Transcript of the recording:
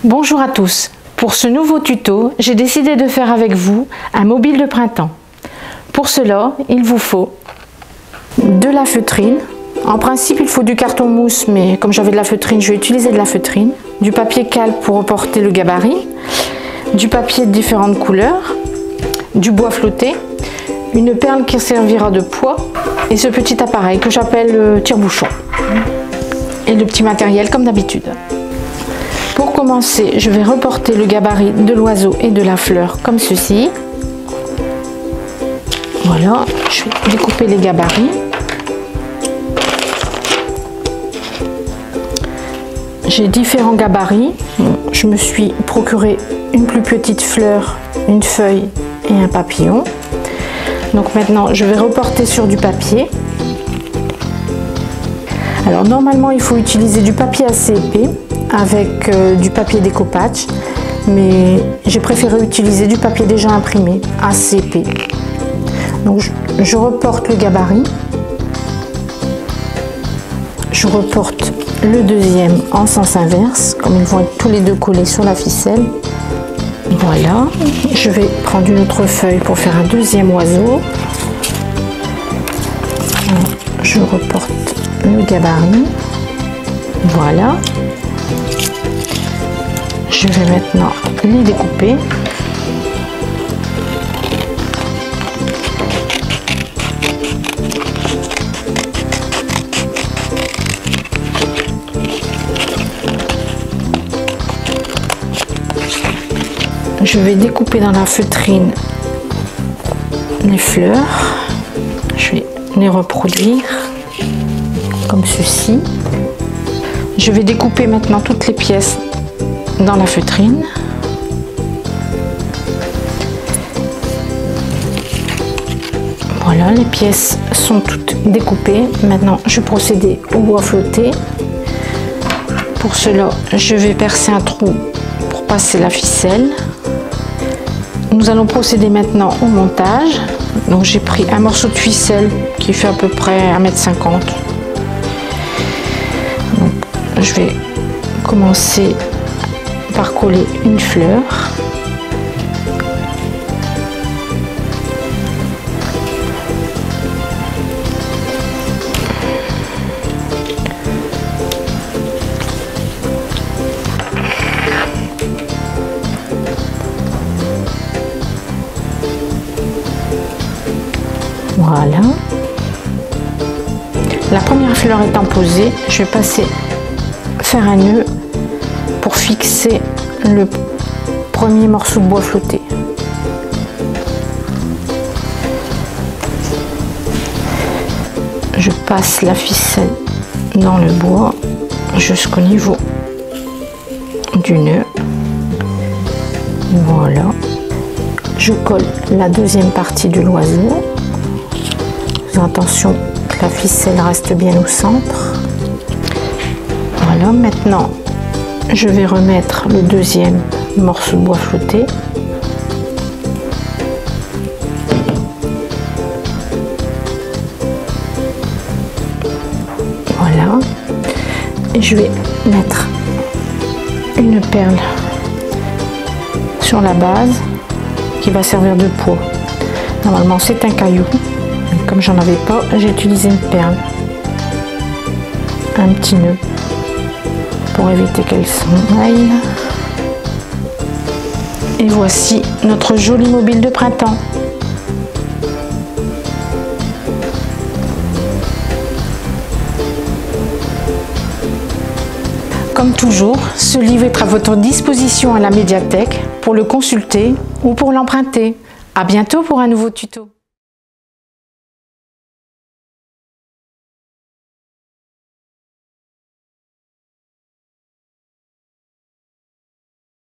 Bonjour à tous. Pour ce nouveau tuto, j'ai décidé de faire avec vous un mobile de printemps. Pour cela, il vous faut de la feutrine. En principe, il faut du carton mousse, mais comme j'avais de la feutrine, je vais utiliser de la feutrine. Du papier calque pour reporter le gabarit. Du papier de différentes couleurs. Du bois flotté. Une perle qui servira de poids. Et ce petit appareil que j'appelle tire-bouchon. Et le petit matériel comme d'habitude. Pour commencer, je vais reporter le gabarit de l'oiseau et de la fleur comme ceci. Voilà, je vais découper les gabarits. J'ai différents gabarits. Je me suis procuré une plus petite fleur, une feuille et un papillon. Donc maintenant, je vais reporter sur du papier. Alors normalement, il faut utiliser du papier assez épais avec du papier découpage, mais j'ai préféré utiliser du papier déjà imprimé, assez épais. Donc je reporte le gabarit. Je reporte le deuxième en sens inverse, comme ils vont être tous les deux collés sur la ficelle. Voilà, je vais prendre une autre feuille pour faire un deuxième oiseau. Je reporte le gabarit. Voilà. Je vais maintenant les découper. Je vais découper dans la feutrine les fleurs. Je vais les reproduire comme ceci. Je vais découper maintenant toutes les pièces dans la feutrine. Voilà, les pièces sont toutes découpées. Maintenant, je vais procéder au bois flotté. Pour cela, je vais percer un trou pour passer la ficelle. Nous allons procéder maintenant au montage. Donc j'ai pris un morceau de ficelle qui fait à peu près 1,50 m. Donc, je vais commencer par coller une fleur. Voilà. La première fleur étant posée, je vais faire un nœud pour fixer le premier morceau de bois flotté. Je passe la ficelle dans le bois jusqu'au niveau du nœud. Voilà. Je colle la deuxième partie de l'oiseau. Attention que la ficelle reste bien au centre. Voilà, maintenant je vais remettre le deuxième morceau de bois flotté. Voilà, et je vais mettre une perle sur la base qui va servir de poids. Normalement c'est un caillou. Comme j'en avais pas, j'ai utilisé une perle, un petit nœud pour éviter qu'elle s'en aille. Et voici notre joli mobile de printemps. Comme toujours, ce livre est à votre disposition à la médiathèque pour le consulter ou pour l'emprunter. À bientôt pour un nouveau tuto.